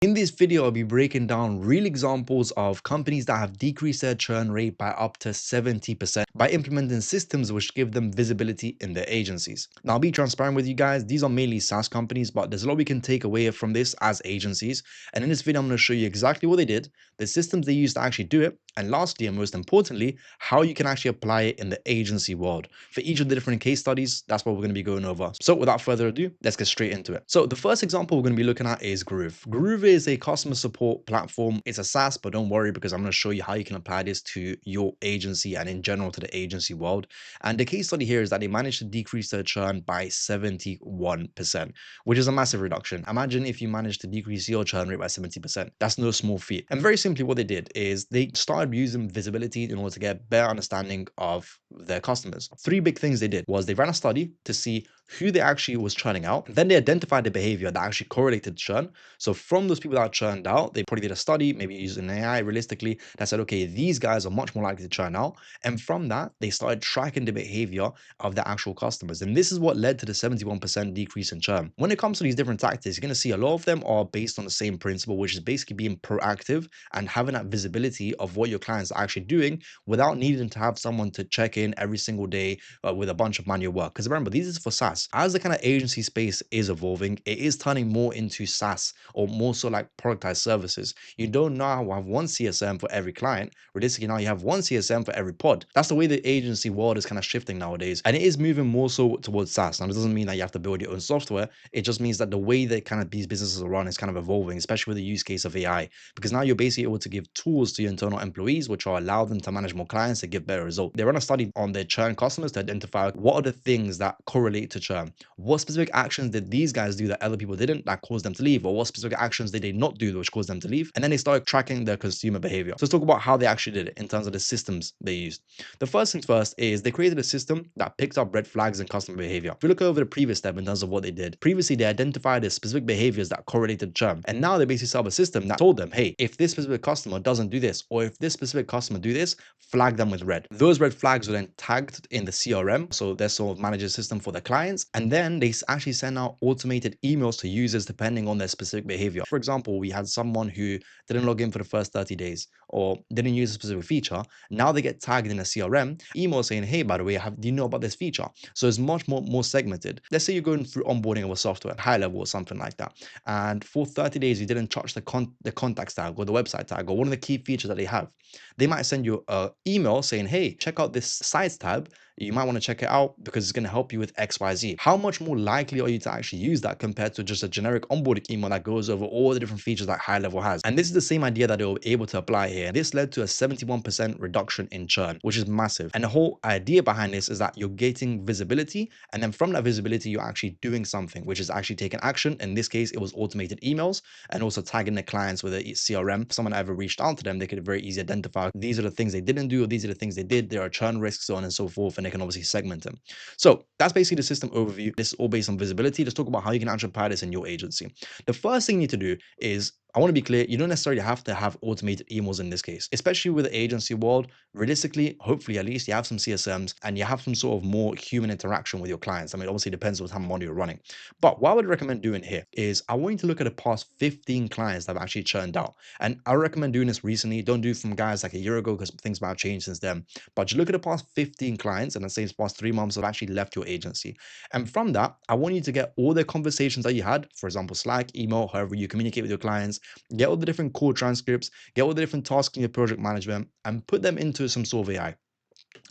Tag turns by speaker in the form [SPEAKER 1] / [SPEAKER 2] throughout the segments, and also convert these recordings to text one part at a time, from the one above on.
[SPEAKER 1] In this video, I'll be breaking down real examples of companies that have decreased their churn rate by up to 70% by implementing systems which give them visibility in their agencies. Now, I'll be transparent with you guys. These are mainly SaaS companies, but there's a lot we can take away from this as agencies. And in this video, I'm going to show you exactly what they did, the systems they used to actually do it, and lastly, and most importantly, how you can actually apply it in the agency world. For each of the different case studies, that's what we're going to be going over. So without further ado, let's get straight into it. So the first example we're going to be looking at is Groove. Groove is a customer support platform. It's a SaaS, but don't worry because I'm going to show you how you can apply this to your agency and in general to the agency world. And the case study here is that they managed to decrease their churn by 71%, which is a massive reduction. Imagine if you managed to decrease your churn rate by 70%. That's no small feat. And very simply what they did is they started using visibility in order to get a better understanding of their customers. Three big things they did was they ran a study to see who they actually was churning out. Then they identified the behavior that actually correlated to churn. So from those people that churned out, they probably did a study, maybe using AI realistically, that said, okay, these guys are much more likely to churn out. And from that, they started tracking the behavior of the actual customers. And this is what led to the 71% decrease in churn. When it comes to these different tactics, you're going to see a lot of them are based on the same principle, which is basically being proactive and having that visibility of what your clients are actually doing without needing to have someone to check in every single day with a bunch of manual work. Because remember, this is for SaaS. As the kind of agency space is evolving, it is turning more into SaaS or more so like productized services. You don't now have one CSM for every client. Realistically, now you have one CSM for every pod. That's the way the agency world is kind of shifting nowadays. And it is moving more so towards SaaS. Now, it doesn't mean that you have to build your own software. It just means that the way that kind of these businesses are run is kind of evolving, especially with the use case of AI. Because now you're basically able to give tools to your internal employees, which will allow them to manage more clients and give better results. They run a study on their churn customers to identify what are the things that correlate to churn. What specific actions did these guys do that other people didn't that caused them to leave? Or what specific actions did they not do which caused them to leave? And then they started tracking their consumer behavior. So let's talk about how they actually did it in terms of the systems they used. The first things first is they created a system that picked up red flags in customer behavior. If we look over the previous step in terms of what they did, previously they identified the specific behaviors that correlated churn. And now they basically set up a system that told them, hey, if this specific customer doesn't do this, or if this specific customer do this, flag them with red. Those red flags were then tagged in the CRM, so their sort of manager system for the clients, and then they actually send out automated emails to users depending on their specific behavior. For example, we had someone who didn't log in for the first 30 days or didn't use a specific feature. Now they get tagged in a CRM email saying, hey, by the way, do you know about this feature? So it's much more segmented. Let's say you're going through onboarding of a software, high level or something like that, and for 30 days you didn't touch the contacts tag or the website tag or one of the key features that they have. They might send you an email saying, hey, check out this sites tab. You might want to check it out because it's going to help you with XYZ. How much more likely are you to actually use that compared to just a generic onboarding email that goes over all the different features that high level has? And this is the same idea that they were able to apply here. This led to a 71% reduction in churn, which is massive. And the whole idea behind this is that you're getting visibility. And then from that visibility, you're actually doing something, which is actually taking action. In this case, it was automated emails and also tagging the clients with a CRM. If someone ever reached out to them, they could very easily identify these are the things they didn't do, or these are the things they did. There are churn risks, so on and so forth. And they can obviously segment them. So that's basically the system overview. This is all based on visibility. Let's talk about how you can actually apply this in your agency. The first thing you need to do is, I want to be clear, you don't necessarily have to have automated emails in this case, especially with the agency world. Realistically, hopefully at least you have some CSMs and you have some sort of more human interaction with your clients. I mean, obviously it depends on how much money you're running. But what I would recommend doing here is I want you to look at the past 15 clients that have actually churned out. And I recommend doing this recently. Don't do it from guys like a year ago because things might have changed since then. But just look at the past 15 clients and let's say it's past 3 months have actually left your agency. And from that, I want you to get all the conversations that you had, for example, Slack, email, however you communicate with your clients, get all the different call transcripts, get all the different tasks in your project management, and put them into some sort of AI.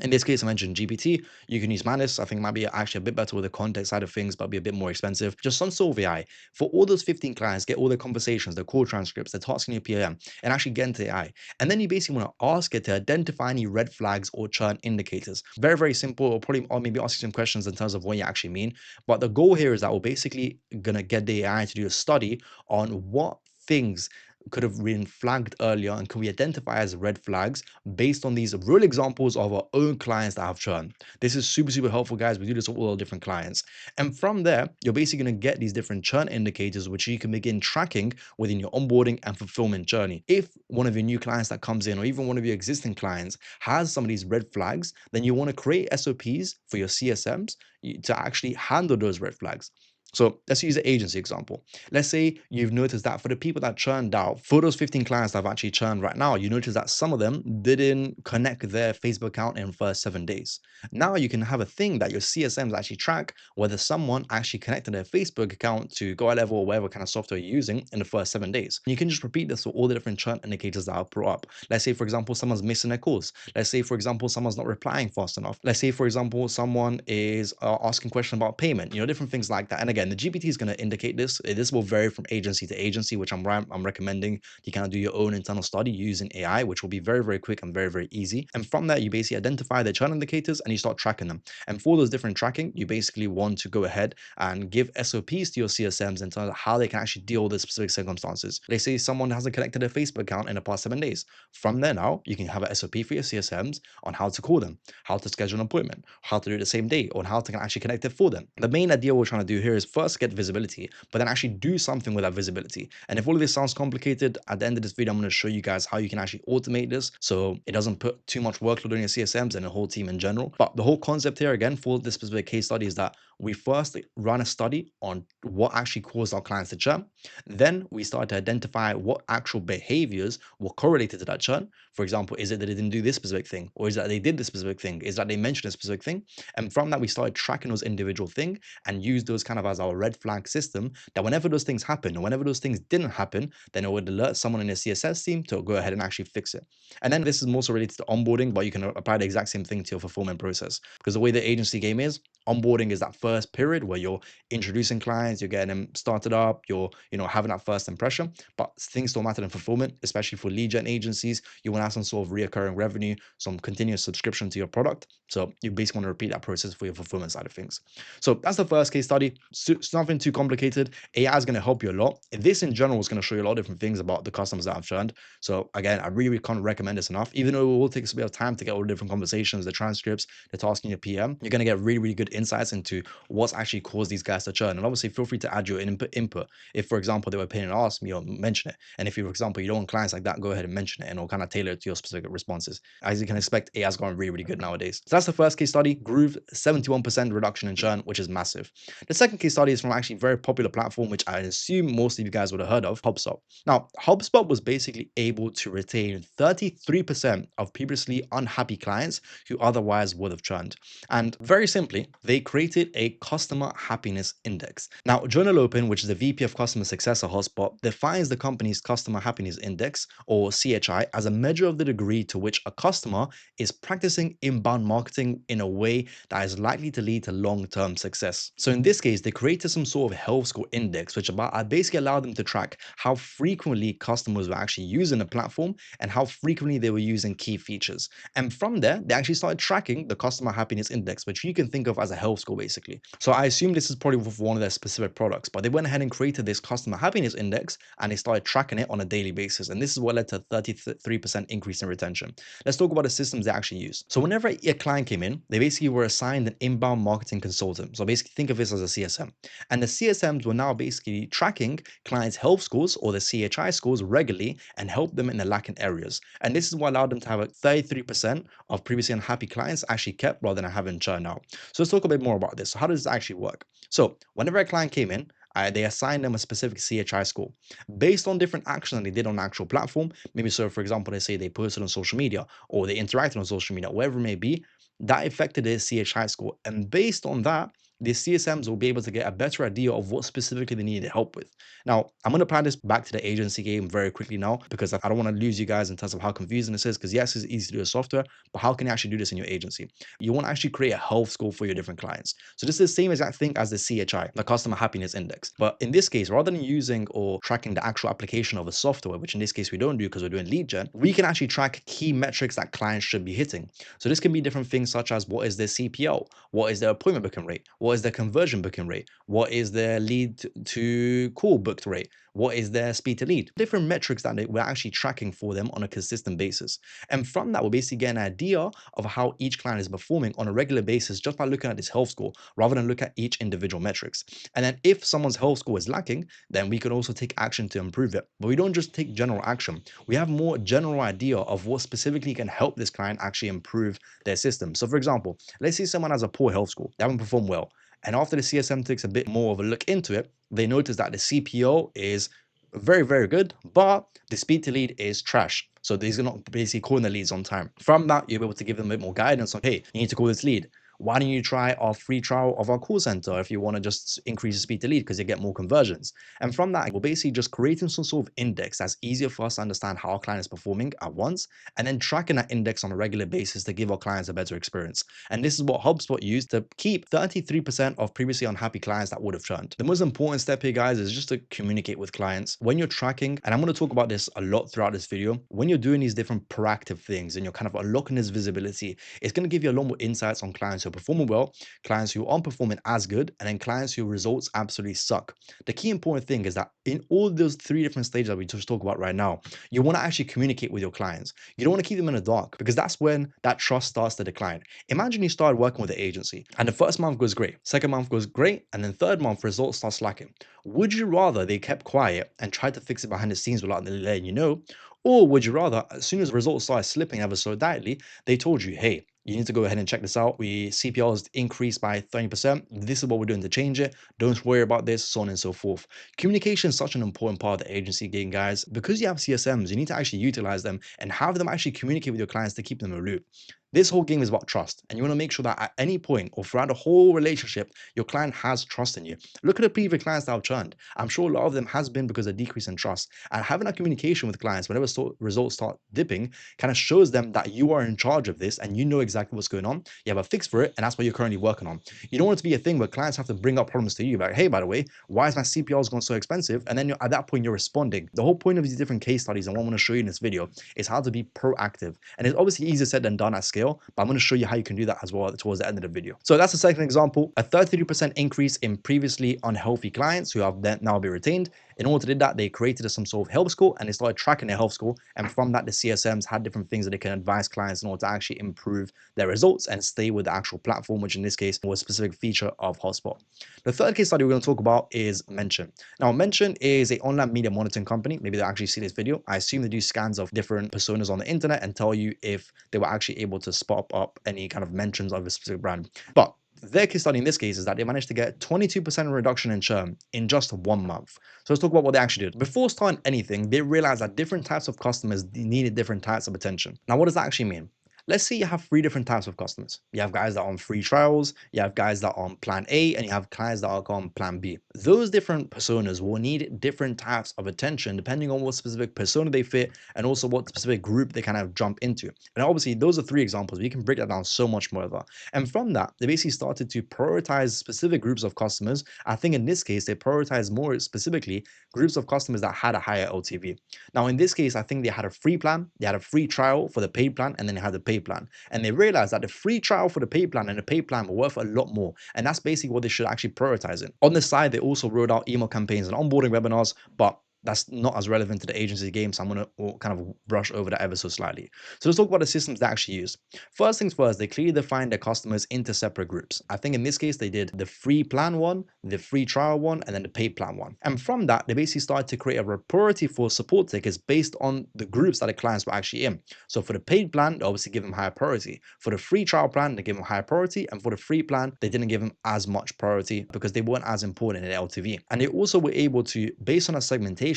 [SPEAKER 1] In this case, I mentioned GPT. You can use Manus. I think it might be actually a bit better with the context side of things, but be a bit more expensive. Just some sort of AI. For all those 15 clients, get all the conversations, the call transcripts, the tasks in your PM, and actually get into AI. And then you basically want to ask it to identify any red flags or churn indicators. Very, very simple. Or maybe ask you some questions in terms of what you actually mean. But the goal here is that we're basically going to get the AI to do a study on what things could have been flagged earlier and can we identify as red flags based on these real examples of our own clients that have churned. This is super helpful, guys. We do this with all our different clients. And from there, you're basically going to get these different churn indicators, which you can begin tracking within your onboarding and fulfillment journey. If one of your new clients that comes in, or even one of your existing clients has some of these red flags, then you want to create SOPs for your CSMs to actually handle those red flags. So let's use an agency example. Let's say you've noticed that for the people that churned out, for those 15 clients that have actually churned right now, you notice that some of them didn't connect their Facebook account in the first 7 days. Now you can have a thing that your CSMs actually track whether someone actually connected their Facebook account to Go Level or whatever kind of software you're using in the first 7 days. You can just repeat this for all the different churn indicators that are brought up. Let's say, for example, someone's missing their calls. Let's say, for example, someone's not replying fast enough. Let's say, for example, someone is asking questions about payment, different things like that. And again, the GPT is going to indicate this. This will vary from agency to agency, which I'm recommending you kind of do your own internal study using AI, which will be very, very quick and very, very easy. And from that, you basically identify the churn indicators and you start tracking them. And for those different tracking, you basically want to go ahead and give SOPs to your CSMs in terms of how they can actually deal with the specific circumstances. Let's say someone hasn't connected their Facebook account in the past 7 days. From there now, you can have an SOP for your CSMs on how to call them, how to schedule an appointment, how to do it the same day, or how to actually connect it for them. The main idea we're trying to do here is first get visibility, but then actually do something with that visibility. And if all of this sounds complicated, at the end of this video, I'm going to show you guys how you can actually automate this so it doesn't put too much workload on your CSMs and the whole team in general. But the whole concept here, again, for this specific case study is that we first run a study on what actually caused our clients to churn. Then we start to identify what actual behaviors were correlated to that churn. For example, is it that they didn't do this specific thing? Or is it that they did this specific thing? Is that they mentioned a specific thing? And from that, we started tracking those individual things and use those kind of as our red flag system that whenever those things happen or whenever those things didn't happen, then it would alert someone in the CSS team to go ahead and actually fix it. And then this is more so related to onboarding, but you can apply the exact same thing to your fulfillment process. Because the way the agency game is, onboarding is that first period where you're introducing clients, you're getting them started up, you're having that first impression. But things don't matter in fulfillment, especially for lead gen agencies. You want to have some sort of reoccurring revenue, some continuous subscription to your product. So you basically want to repeat that process for your fulfillment side of things. So that's the first case study. It's nothing too complicated. AI is going to help you a lot. This in general is going to show you a lot of different things about the customers that have churned. So again, I really can't recommend this enough. Even though it will take us a bit of time to get all the different conversations, the transcripts, the tasking your PM, you're going to get really, really good insights into what's actually caused these guys to churn. And obviously, feel free to add your input. If, for example, they were paying and ask me or mention it. And if you, for example, you don't want clients like that, go ahead and mention it and it'll kind of tailor it to your specific responses. As you can expect, AI has gone really, really good nowadays. So that's the first case study. Groove, 71% reduction in churn, which is massive. The second case study is from actually a very popular platform, which I assume most of you guys would have heard of, HubSpot. Now, HubSpot was basically able to retain 33% of previously unhappy clients who otherwise would have churned. And very simply, they created a customer happiness index. Now, Journal Open, which is the VP of Customer Success at HubSpot, defines the company's customer happiness index, or CHI, as a measure of the degree to which a customer is practicing inbound marketing in a way that is likely to lead to long-term success. So in this case, they created some sort of health score index, which basically allowed them to track how frequently customers were actually using the platform and how frequently they were using key features. And from there, they actually started tracking the customer happiness index, which you can think of as a health score, basically. So I assume this is probably for one of their specific products, but they went ahead and created this customer happiness index and they started tracking it on a daily basis. And this is what led to a 33% increase in retention. Let's talk about the systems they actually use. So whenever a client came in, they basically were assigned an inbound marketing consultant. So basically think of this as a CSM. And the CSMs were now basically tracking clients' health scores or the CHI scores regularly and help them in the lacking areas. And this is what allowed them to have a 33% of previously unhappy clients actually kept rather than having churn out. So let's talk a bit more about this. So how does this actually work? So whenever a client came in, they assigned them a specific CHI score based on different actions that they did on the actual platform. Maybe so, for example, they say they posted on social media or they interacted on social media, whatever it may be, that affected their CHI score. And based on that, the CSMs will be able to get a better idea of what specifically they needed help with. Now, I'm going to apply this back to the agency game very quickly now because I don't want to lose you guys in terms of how confusing this is. Because yes, it's easy to do a software, but how can you actually do this in your agency? You want to actually create a health score for your different clients. So this is the same exact thing as the CHI, the customer happiness index. But in this case, rather than using or tracking the actual application of a software, which in this case we don't do because we're doing lead gen, we can actually track key metrics that clients should be hitting. So this can be different things such as what is their CPO, what is their appointment booking rate, what is their conversion booking rate, what is their lead to call booked rate, what is their speed to lead, different metrics that we're actually tracking for them on a consistent basis. And from that, we'll basically get an idea of how each client is performing on a regular basis just by looking at this health score rather than look at each individual metrics. And then if someone's health score is lacking, then we can also take action to improve it. But we don't just take general action. We have more general idea of what specifically can help this client actually improve their system. So for example, let's say someone has a poor health score, they haven't performed well. And after the CSM takes a bit more of a look into it, they notice that the CPO is very, very good, but the speed to lead is trash. So these are not basically calling the leads on time. From that, you'll be able to give them a bit more guidance on, hey, you need to call this lead. Why don't you try our free trial of our call center if you want to just increase the speed to lead because you get more conversions? And from that, we're basically just creating some sort of index that's easier for us to understand how our client is performing at once, and then tracking that index on a regular basis to give our clients a better experience. And this is what HubSpot used to keep 33% of previously unhappy clients that would have churned. The most important step here, guys, is just to communicate with clients. When you're tracking, and I'm going to talk about this a lot throughout this video, when you're doing these different proactive things and you're kind of unlocking this visibility, it's going to give you a lot more insights on clients who are performing well, clients who aren't performing as good, and then clients whose results absolutely suck. The key important thing is that in all those three different stages that we just talked about right now, you want to actually communicate with your clients. You don't want to keep them in the dark because that's when that trust starts to decline. Imagine you started working with an agency and the first month goes great, second month goes great, and then third month results start slacking. Would you rather they kept quiet and tried to fix it behind the scenes without letting you know? Or would you rather, as soon as results started slipping ever so slightly, they told you, hey, you need to go ahead and check this out. We CPL has increased by 30%. This is what we're doing to change it. Don't worry about this, so on and so forth. Communication is such an important part of the agency game, guys. Because you have CSMs, you need to actually utilize them and have them actually communicate with your clients to keep them in a loop. This whole game is about trust, and you want to make sure that at any point or throughout the whole relationship, your client has trust in you. Look at the previous clients that have churned. I'm sure a lot of them has been because of decrease in trust. And having that communication with clients whenever results start dipping kind of shows them that you are in charge of this and you know exactly what's going on. You have a fix for it, and that's what you're currently working on. You don't want it to be a thing where clients have to bring up problems to you, like, hey, by the way, why is my CPRs going so expensive? And then at that point, you're responding. The whole point of these different case studies and what I want to show you in this video is how to be proactive. And it's obviously easier said than done at scale, but I'm going to show you how you can do that as well towards the end of the video. So that's the second example, a 33% increase in previously unhealthy clients who have then now been retained. In order to do that, they created some sort of health score and they started tracking their health score. And from that, the CSMs had different things that they can advise clients in order to actually improve their results and stay with the actual platform, which in this case was a specific feature of HubSpot. The third case study we're going to talk about is Mention. Now, Mention is an online media monitoring company. Maybe they'll actually see this video. I assume they do scans of different personas on the internet and tell you if they were actually able to spot up any kind of mentions of a specific brand. But their case study in this case is that they managed to get 22% reduction in churn in just 1 month. So let's talk about what they actually did. Before starting anything, they realized that different types of customers needed different types of attention. Now, what does that actually mean? Let's say you have three different types of customers. You have guys that are on free trials, you have guys that are on plan A, and you have guys that are on plan B. Those different personas will need different types of attention depending on what specific persona they fit and also what specific group they kind of jump into. And obviously, those are three examples. We can break that down so much more. And from that, they basically started to prioritize specific groups of customers. I think in this case, they prioritized more specifically groups of customers that had a higher LTV. Now, in this case, I think they had a free plan, they had a free trial for the paid plan, and then they had the paid plan. And they realized that the free trial for the paid plan and the paid plan were worth a lot more. And that's basically what they should actually prioritize it. On the side, they also rolled out email campaigns and onboarding webinars, but that's not as relevant to the agency game, so I'm going to kind of brush over that ever so slightly. So let's talk about the systems they actually use. First things first, they clearly defined their customers into separate groups. I think in this case, they did the free plan one, the free trial one, and then the paid plan one. And from that, they basically started to create a priority for support tickets based on the groups that the clients were actually in. So for the paid plan, they obviously give them higher priority. For the free trial plan, they give them higher priority. And for the free plan, they didn't give them as much priority because they weren't as important in LTV. And they also were able to, based on a segmentation,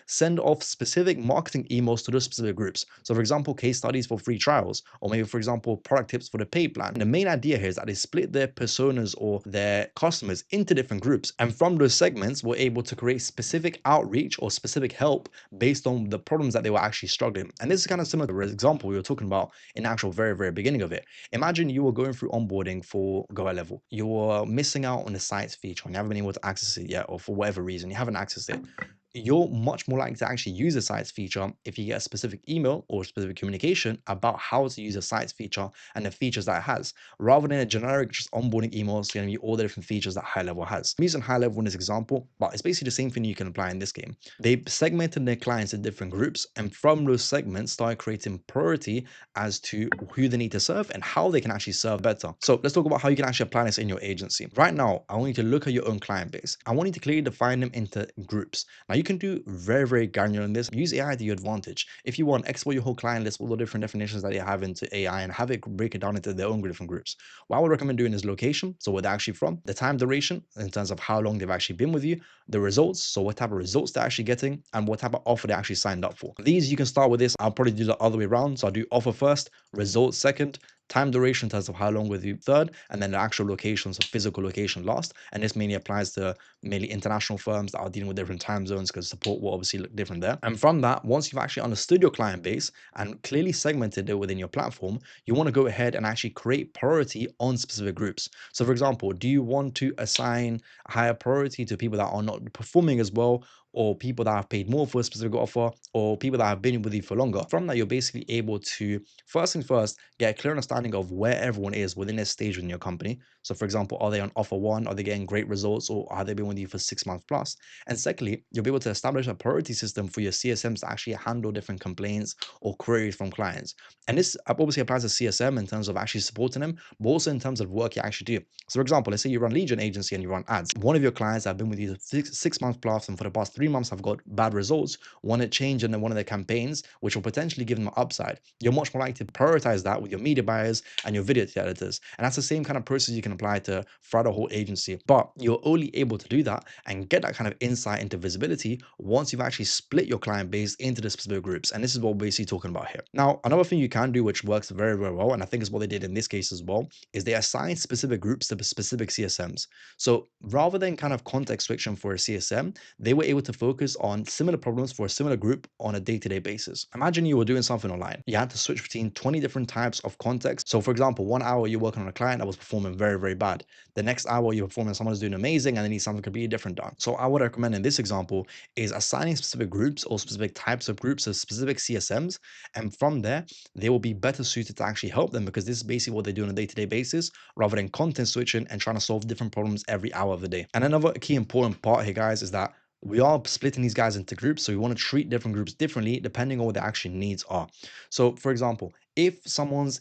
[SPEAKER 1] send off specific marketing emails to those specific groups. So for example, case studies for free trials, or maybe for example, product tips for the paid plan. And the main idea here is that they split their personas or their customers into different groups. And from those segments, we're able to create specific outreach or specific help based on the problems that they were actually struggling. And this is kind of similar to the example we were talking about in the actual very beginning of it. Imagine you were going through onboarding for Go High Level. You were missing out on the sites feature and you haven't been able to access it yet, or for whatever reason, you haven't accessed it. You're much more likely to actually use the sites feature if you get a specific email or specific communication about how to use a sites feature and the features that it has, rather than a generic just onboarding emails telling you all the different features that High Level has. I'm using High Level in this example, but it's basically the same thing you can apply in this game. They segmented their clients in different groups, and from those segments started creating priority as to who they need to serve and how they can actually serve better. So let's talk about how you can actually apply this in your agency. Right now, I want you to look at your own client base. I want you to clearly define them into groups. Now, you can do very, very granular in this. Use AI to your advantage. If you want, export your whole client list, all the different definitions that they have into AI and have it break it down into their own different groups. What I would recommend doing is location, so where they're actually from, the time duration in terms of how long they've actually been with you, the results, so what type of results they're actually getting, and what type of offer they actually signed up for. These you can start with this. I'll probably do the other way around. So I'll do offer first, results second, time duration in terms of how long with you third, and then the actual location, so physical location last. And this mainly applies to mainly international firms that are dealing with different time zones because support will obviously look different there. And from that, once you've actually understood your client base and clearly segmented it within your platform, you want to go ahead and actually create priority on specific groups. So for example, do you want to assign higher priority to people that are not performing as well, or people that have paid more for a specific offer, or people that have been with you for longer? From that, you're basically able to first things first get a clear understanding of where everyone is within their stage in your company. So for example, are they on offer one? Are they getting great results, or have they been with you for 6 months plus? And secondly, you'll be able to establish a priority system for your CSMs to actually handle different complaints or queries from clients. And this obviously applies to CSM in terms of actually supporting them, but also in terms of work you actually do. So for example, let's say you run lead gen agency and you run ads. One of your clients that have been with you 6 months plus and for the past 3 months have got bad results, want to change in one of their campaigns, which will potentially give them an upside. You're much more likely to prioritize that with your media buyers and your video editors. And that's the same kind of process you can apply to throughout the whole agency. But you're only able to do that and get that kind of insight into visibility once you've actually split your client base into the specific groups. And this is what we're basically talking about here. Now, another thing you can do, which works very, very well, and I think is what they did in this case as well, is they assign specific groups to specific CSMs. So rather than kind of context switching for a CSM, they were able to focus on similar problems for a similar group on a day-to-day basis. Imagine you were doing something online. You had to switch between 20 different types of context. So for example, 1 hour you're working on a client that was performing very, very bad. The next hour you're performing someone who's doing amazing and they need something completely different done. So I would recommend in this example is assigning specific groups or specific types of groups of specific CSMs. And from there, they will be better suited to actually help them because this is basically what they do on a day-to-day basis rather than content switching and trying to solve different problems every hour of the day. And another key important part here, guys, is that we are splitting these guys into groups. So we want to treat different groups differently depending on what their actual needs are. So for example, if someone's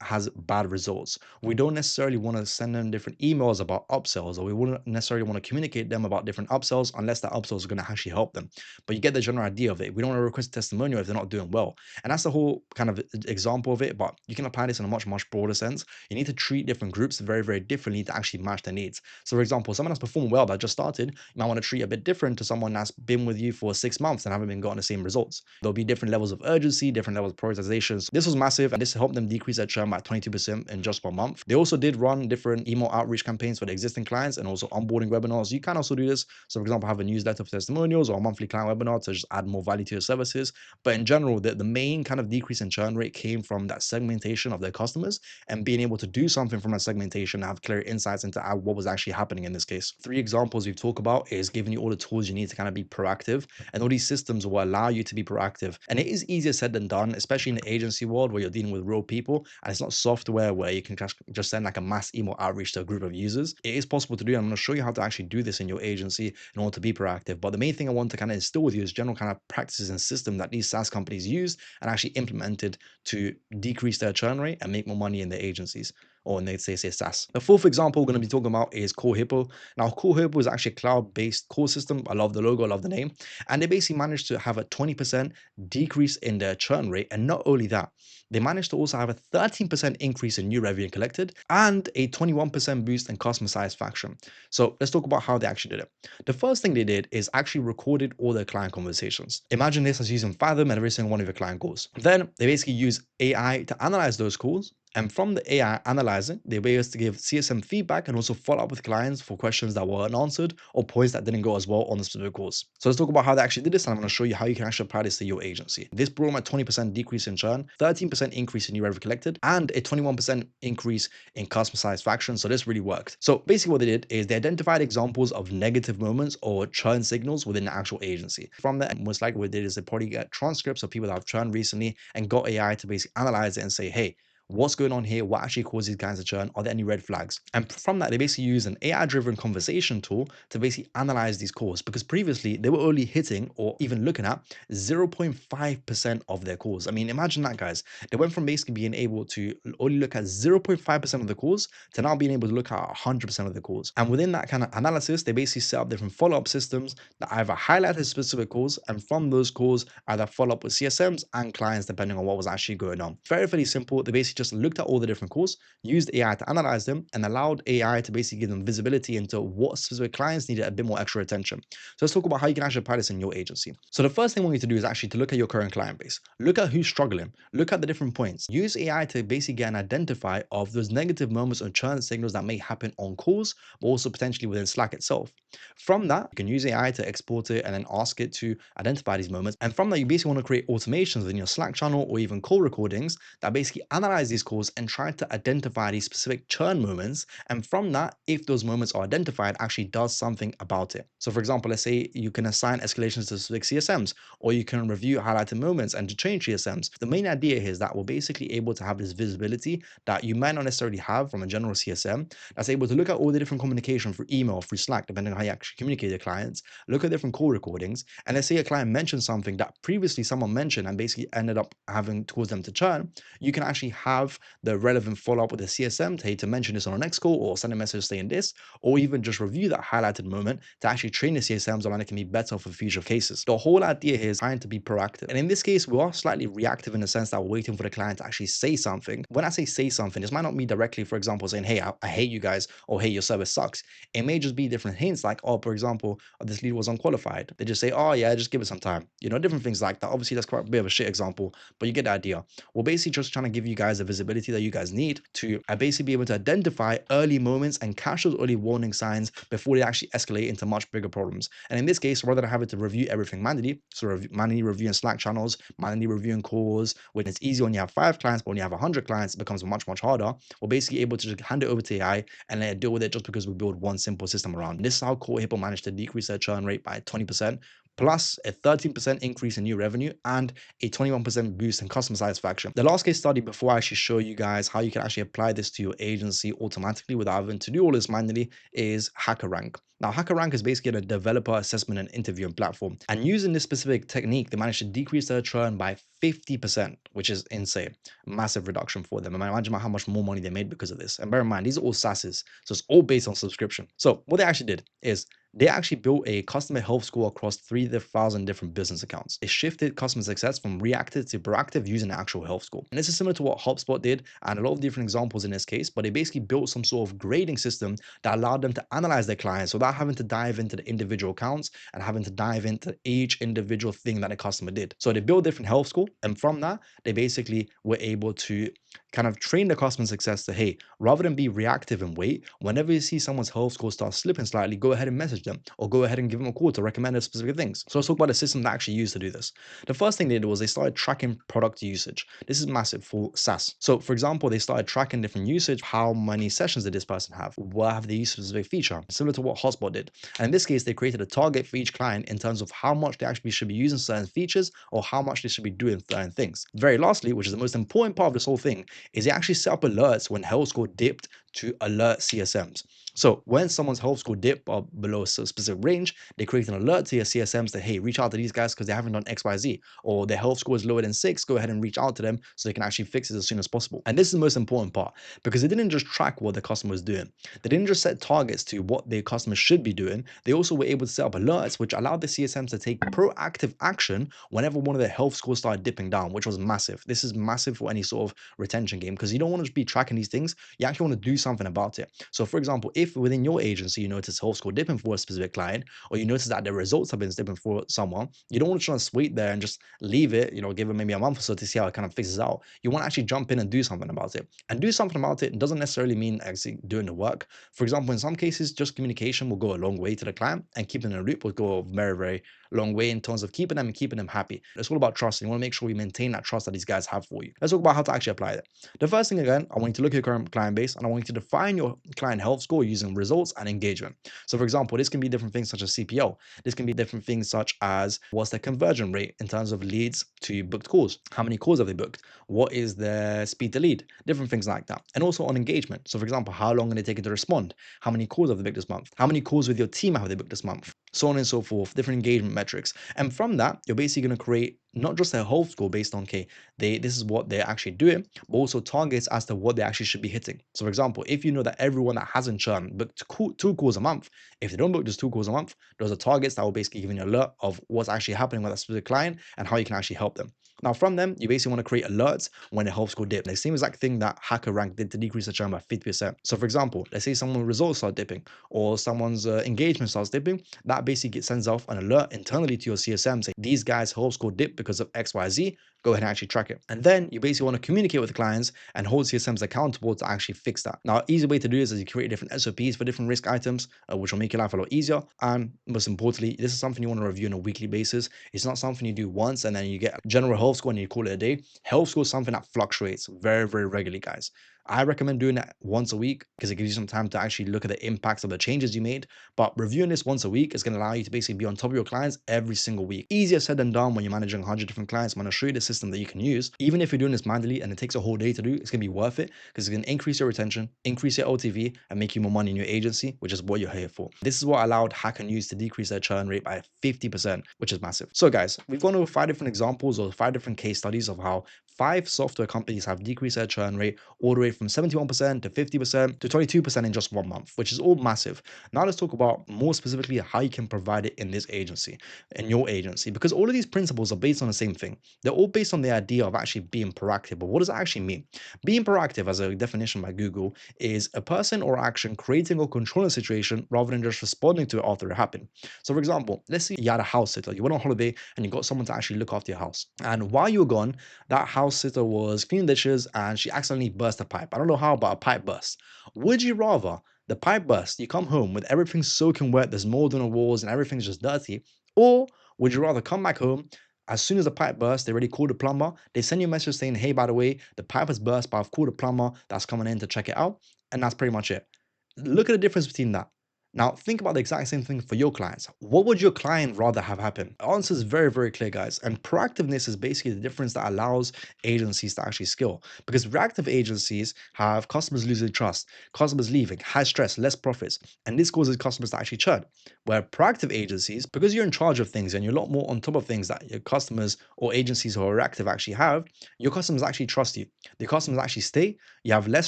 [SPEAKER 1] has bad results, we don't necessarily want to send them different emails about upsells, or we wouldn't necessarily want to communicate them about different upsells unless that upsells are going to actually help them. But you get the general idea of it. We don't want to request a testimonial if they're not doing well. And that's the whole kind of example of it. But you can apply this in a much, much broader sense. You need to treat different groups very, very differently to actually match their needs. So for example, someone that's performed well that just started, you might want to treat a bit different to someone that's been with you for 6 months and haven't been gotten the same results. There'll be different levels of urgency, different levels of prioritizations. This was massive, and this helped them decrease their churn by 22% in just 1 month. They also did run different email outreach campaigns for the existing clients and also onboarding webinars. You can also do this. So for example, have a newsletter for testimonials or a monthly client webinar to just add more value to your services. But in general, the main kind of decrease in churn rate came from that segmentation of their customers and being able to do something from that segmentation and have clear insights into what was actually happening in this case. 3 examples we've talked about is giving you all the tools you need to kind of be proactive, and all these systems will allow you to be proactive. And it is easier said than done, especially in the agency world where you're dealing with real people and it's not software where you can just send like a mass email outreach to a group of users. It is possible to do. I'm going to show you how to actually do this in your agency in order to be proactive. But the main thing I want to kind of instill with you is general kind of practices and system that these SaaS companies use and actually implemented to decrease their churn rate and make more money in their agencies, or in they say SaaS. The fourth example we're going to be talking about is Core Hippo. Now, Core Hippo is actually a cloud-based core system. I love the logo, I love the name. And they basically managed to have a 20% decrease in their churn rate. And not only that, they managed to also have a 13% increase in new revenue collected and a 21% boost in customer satisfaction. So let's talk about how they actually did it. The first thing they did is actually recorded all their client conversations. Imagine this as using Fathom and every single one of your client calls. Then they basically use AI to analyze those calls. And from the AI analyzing, they were able to give CSM feedback and also follow up with clients for questions that were unanswered or points that didn't go as well on the specific calls. So let's talk about how they actually did this, and I'm going to show you how you can actually apply this to your agency. This brought them a 20% decrease in churn, 13% increase in new revenue collected, and a 21% increase in customer satisfaction. So this really worked. So basically what they did is they identified examples of negative moments or churn signals within the actual agency. From there, most likely what they did is they probably get transcripts of people that have churned recently and got AI to basically analyze it and say, hey, what's going on here, what actually causes these guys to churn, are there any red flags? And from that, they basically use an AI-driven conversation tool to basically analyze these calls, because previously they were only hitting or even looking at 0.5% of their calls. I mean, imagine that, guys. They went from basically being able to only look at 0.5% of the calls to now being able to look at 100% of the calls. And within that kind of analysis, they basically set up different follow-up systems that either highlighted specific calls, and from those calls, either follow up with CSMs and clients, depending on what was actually going on. Very, very simple. They basically just looked at all the different calls, used AI to analyze them, and allowed AI to basically give them visibility into what specific clients needed a bit more extra attention. So let's talk about how you can actually apply this in your agency. So the first thing we need to do is actually to look at your current client base. Look at who's struggling. Look at the different points. Use AI to basically get an identify of those negative moments or churn signals that may happen on calls, but also potentially within Slack itself. From that, you can use AI to export it and then ask it to identify these moments. And from that, you basically want to create automations within your Slack channel or even call recordings that basically analyze these calls and try to identify these specific churn moments. And from that, if those moments are identified, actually does something about it. So for example, let's say you can assign escalations to specific CSMs, or you can review highlighted moments and to change CSMs. The main idea here is that we're basically able to have this visibility that you might not necessarily have from a general CSM, that's able to look at all the different communication through email, through Slack, depending on how you actually communicate with clients, look at different call recordings, and let's say a client mentioned something that previously someone mentioned and basically ended up having caused them to churn. You can actually have the relevant follow-up with the CSM to mention this on our next call, or send a message saying this, or even just review that highlighted moment to actually train the CSMs on how it can be better for future cases. The whole idea here is trying to be proactive. And in this case, we are slightly reactive in the sense that we're waiting for the client to actually say something. When I say something, this might not be directly, for example, saying, hey, I hate you guys, or hey, your service sucks. It may just be different hints like, oh, for example, this lead was unqualified. They just say, oh yeah, just give it some time. You know, different things like that. Obviously, that's quite a bit of a shit example, but you get the idea. We're basically just trying to give you guys the visibility that you guys need to basically be able to identify early moments and catch those early warning signs before they actually escalate into much bigger problems. And in this case, rather than having to review everything manually, so manually reviewing Slack channels, manually reviewing calls, when it's easy when you have 5 clients, but when you have 100 clients, it becomes much, much harder. We're basically able to just hand it over to AI and let it deal with it, just because we build one simple system around. This is how Core Hippo managed to decrease their churn rate by 20%, plus a 13% increase in new revenue and a 21% boost in customer satisfaction. The last case study before I actually show you guys how you can actually apply this to your agency automatically without having to do all this manually is HackerRank. Now, HackerRank is basically a developer assessment and interviewing platform. And using this specific technique, they managed to decrease their churn by 50%, which is insane. Massive reduction for them. I mean, imagine how much more money they made because of this. And bear in mind, these are all SaaSes, so it's all based on subscription. So what they actually did is they actually built a customer health score across 3,000 different business accounts. It shifted customer success from reactive to proactive using the actual health score. And this is similar to what HubSpot did, and a lot of different examples in this case, but they basically built some sort of grading system that allowed them to analyze their clients without having to dive into the individual accounts and having to dive into each individual thing that a customer did. So they built different health score, and from that, they basically were able to kind of train the customer success to, hey, rather than be reactive and wait, whenever you see someone's health score start slipping slightly, go ahead and message them, or go ahead and give them a call to recommend their specific things. So let's talk about the system that actually used to do this. The first thing they did was they started tracking product usage. This is massive for SaaS. So for example, they started tracking different usage, how many sessions did this person have, what have they used for a specific feature, similar to what HubSpot did. And in this case, they created a target for each client in terms of how much they actually should be using certain features or how much they should be doing certain things. Very lastly, which is the most important part of this whole thing, is they actually set up alerts when health score dipped to alert CSMs. So when someone's health score dip below a specific range, they create an alert to your CSMs that, hey, reach out to these guys because they haven't done XYZ, or their health score is lower than 6, go ahead and reach out to them so they can actually fix it as soon as possible. And this is the most important part, because they didn't just track what the customer was doing. They didn't just set targets to what their customers should be doing. They also were able to set up alerts, which allowed the CSMs to take proactive action whenever one of their health scores started dipping down, which was massive. This is massive for any sort of retention game, because you don't want to just be tracking these things. You actually want to do something about it. So for example, if within your agency you notice health score dipping for a specific client, or you notice that the results have been dipping for someone, you don't want to try to wait there and just leave it, give it maybe a month or so to see how it kind of fixes out. You want to actually jump in and do something about it. And do something about it doesn't necessarily mean actually doing the work. For example, in some cases, just communication will go a long way to the client, and keeping in a loop will go very, very long way in terms of keeping them and keeping them happy. It's all about trust. And you want to make sure you maintain that trust that these guys have for you. Let's talk about how to actually apply that. The first thing, again, I want you to look at your current client base and I want you to define your client health score using results and engagement. So for example, this can be different things such as CPO. This can be different things such as what's their conversion rate in terms of leads to booked calls. How many calls have they booked? What is their speed to lead? Different things like that. And also on engagement. So for example, how long are they taking to respond? How many calls have they booked this month? How many calls with your team have they booked this month? So on and so forth, different engagement metrics. And from that, you're basically going to create not just their whole score based on, okay, this is what they're actually doing, but also targets as to what they actually should be hitting. So for example, if you know that everyone that hasn't churned booked two calls a month, if they don't book just 2 calls a month, those are targets that will basically give you an alert of what's actually happening with that specific client and how you can actually help them. Now, from them, you basically want to create alerts when the health score dips. The same exact thing that HackerRank did to decrease the churn by 50%. So, for example, let's say someone's results start dipping or someone's engagement starts dipping, that basically sends off an alert internally to your CSM saying these guys' health score dipped because of XYZ. Go ahead and actually track it. And then you basically want to communicate with the clients and hold CSMs accountable to actually fix that. Now, easy way to do this is you create different SOPs for different risk items, which will make your life a lot easier. And most importantly, this is something you want to review on a weekly basis. It's not something you do once and then you get a general health score and you call it a day. Health score is something that fluctuates very, very regularly, guys. I recommend doing that once a week because it gives you some time to actually look at the impacts of the changes you made. But reviewing this once a week is going to allow you to basically be on top of your clients every single week. Easier said than done when you're managing 100 different clients. I'm going to show you the system that you can use. Even if you're doing this manually and it takes a whole day to do, it's going to be worth it because it's going to increase your retention, increase your LTV, and make you more money in your agency, which is what you're here for. This is what allowed Hacker News to decrease their churn rate by 50%, which is massive. So guys, we've gone over 5 different examples or 5 different case studies of how 5 software companies have decreased their churn rate all the way from 71% to 50% to 22% in just 1 month, which is all massive. Now let's talk about more specifically how you can provide it in this agency, in your agency, because all of these principles are based on the same thing. They're all based on the idea of actually being proactive. But what does that actually mean? Being proactive, as a definition by Google, is a person or action creating or controlling a situation rather than just responding to it after it happened. So for example, let's say you had a house sitter, you went on holiday and you got someone to actually look after your house. And while you were gone, that house sitter was cleaning dishes and she accidentally burst a pipe. I don't know how, but a pipe burst. Would you rather the pipe burst, you come home with everything soaking wet, there's mold on the walls and everything's just dirty, or would you rather come back home, as soon as the pipe bursts, they already called a plumber, they send you a message saying, hey, by the way, the pipe has burst, but I've called a plumber that's coming in to check it out, and that's pretty much it. Look at the difference between that. Now, think about the exact same thing for your clients. What would your client rather have happen? The answer is very, very clear, guys. And proactiveness is basically the difference that allows agencies to actually scale. Because reactive agencies have customers losing trust, customers leaving, high stress, less profits. And this causes customers to actually churn. Where proactive agencies, because you're in charge of things and you're a lot more on top of things that your customers or agencies who are reactive actually have, your customers actually trust you. The customers actually stay, you have less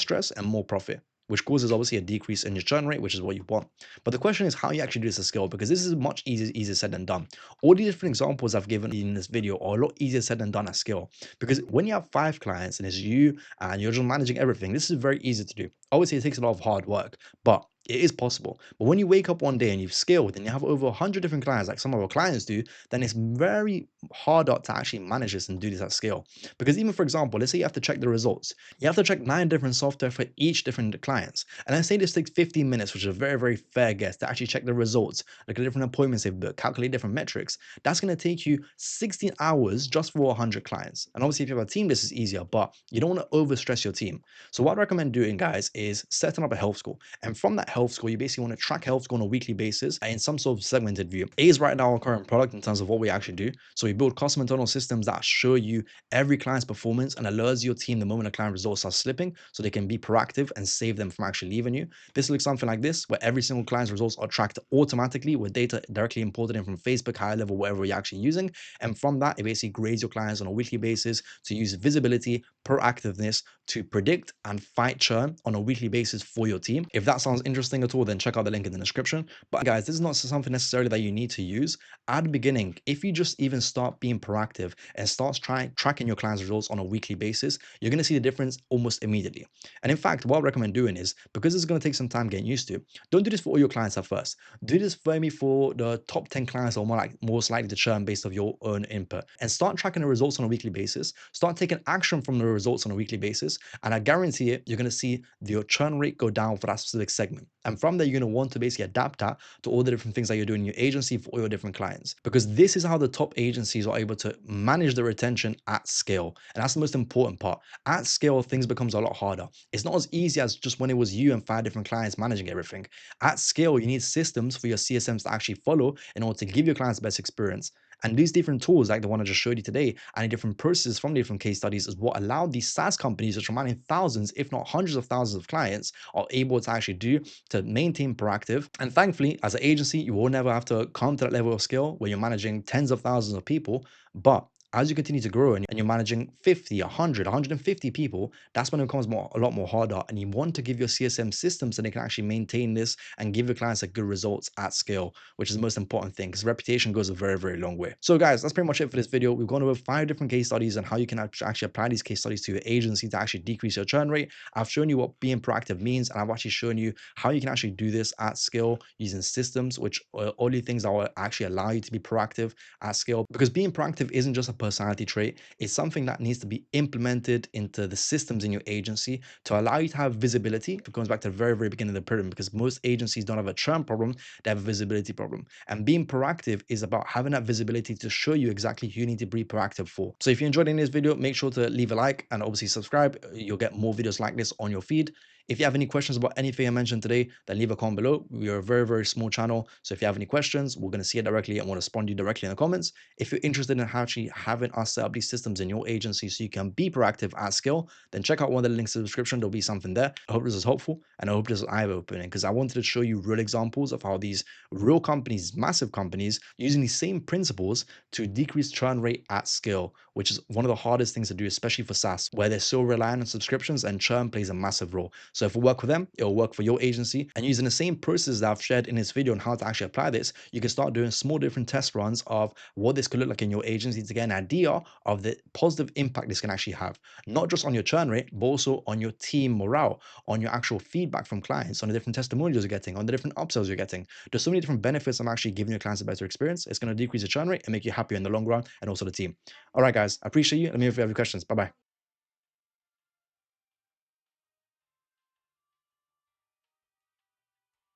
[SPEAKER 1] stress and more profit, which causes obviously a decrease in your churn rate, which is what you want. But the question is how you actually do this at scale, because this is much easier said than done. All the different examples I've given in this video are a lot easier said than done at scale. Because when you have 5 clients and it's you and you're just managing everything, this is very easy to do. Obviously, it takes a lot of hard work, but it is possible. But when you wake up one day and you've scaled and you have over 100 different clients, like some of our clients do, then it's very harder to actually manage this and do this at scale. Because even for example, let's say you have to check the results. You have to check 9 different software for each different clients. And let's say this takes 15 minutes, which is a very, very fair guess, to actually check the results, look at different appointments they've booked, calculate different metrics. That's going to take you 16 hours just for 100 clients. And obviously, if you have a team, this is easier, but you don't want to overstress your team. So what I recommend doing, guys, is setting up a health score. And from that health score, you basically want to track health score on a weekly basis in some sort of segmented view. A is right now our current product in terms of what we actually do. So we build custom internal systems that show you every client's performance and alerts your team the moment a client results are slipping so they can be proactive and save them from actually leaving you. This looks something like this, where every single client's results are tracked automatically with data directly imported in from Facebook, high level, whatever you're actually using. And from that, it basically grades your clients on a weekly basis to use visibility, proactiveness to predict and fight churn on a weekly basis for your team. If that sounds interesting at all, then check out the link in the description. But guys, this is not something necessarily that you need to use at the beginning. If you just even start being proactive and start tracking your clients' results on a weekly basis, you're going to see the difference almost immediately. And in fact, what I recommend doing is, because it's going to take some time getting used to, don't do this for all your clients at first. Do this maybe for the top 10 clients or most likely to churn based on your own input, and start tracking the results on a weekly basis. Start taking action from the results on a weekly basis, and I guarantee it, you're going to see your churn rate go down for that specific segment. And from there, you're going to want to basically adapt that to all the different things that you're doing in your agency for all your different clients. Because this is how the top agencies are able to manage their retention at scale. And that's the most important part. At scale, things becomes a lot harder. It's not as easy as just when it was you and 5 different clients managing everything. At scale, you need systems for your CSMs to actually follow in order to give your clients the best experience. And these different tools, like the one I just showed you today, and the different processes from different case studies, is what allowed these SaaS companies, which are managing thousands, if not hundreds of thousands of clients, are able to actually do to maintain proactive. And thankfully, as an agency, you will never have to come to that level of skill where you're managing tens of thousands of people. But as you continue to grow and you're managing 50, 100, 150 people, that's when it becomes a lot more harder. And you want to give your CSM systems so they can actually maintain this and give your clients a good results at scale, which is the most important thing because reputation goes a very, very long way. So guys, that's pretty much it for this video. We've gone over 5 different case studies and how you can actually apply these case studies to your agency to actually decrease your churn rate. I've shown you what being proactive means, and I've actually shown you how you can actually do this at scale using systems, which are only things that will actually allow you to be proactive at scale. Because being proactive isn't just a personality trait, it's something that needs to be implemented into the systems in your agency to allow you to have visibility. It goes back to the very, very beginning of the pyramid, because most agencies don't have a churn problem, they have a visibility problem. And being proactive is about having that visibility to show you exactly who you need to be proactive for. So if you enjoyed this video, make sure to leave a like and obviously subscribe. You'll get more videos like this on your feed. If you have any questions about anything I mentioned today, then leave a comment below. We are a very, very small channel. So if you have any questions, we're going to see it directly and we'll respond to you directly in the comments. If you're interested in actually having us set up these systems in your agency so you can be proactive at scale, then check out one of the links in the description. There'll be something there. I hope this is helpful and I hope this is eye-opening, because I wanted to show you real examples of how these real companies, massive companies, using the same principles to decrease churn rate at scale, which is one of the hardest things to do, especially for SaaS, where they're so reliant on subscriptions and churn plays a massive role. So if it work for them, it'll work for your agency. And using the same process that I've shared in this video on how to actually apply this, you can start doing small different test runs of what this could look like in your agency to get an idea of the positive impact this can actually have, not just on your churn rate, but also on your team morale, on your actual feedback from clients, on the different testimonials you're getting, on the different upsells you're getting. There's so many different benefits. I'm actually giving your clients a better experience. It's going to decrease the churn rate and make you happier in the long run, and also the team. All right, guys, I appreciate you. Let me know if you have any questions. Bye bye.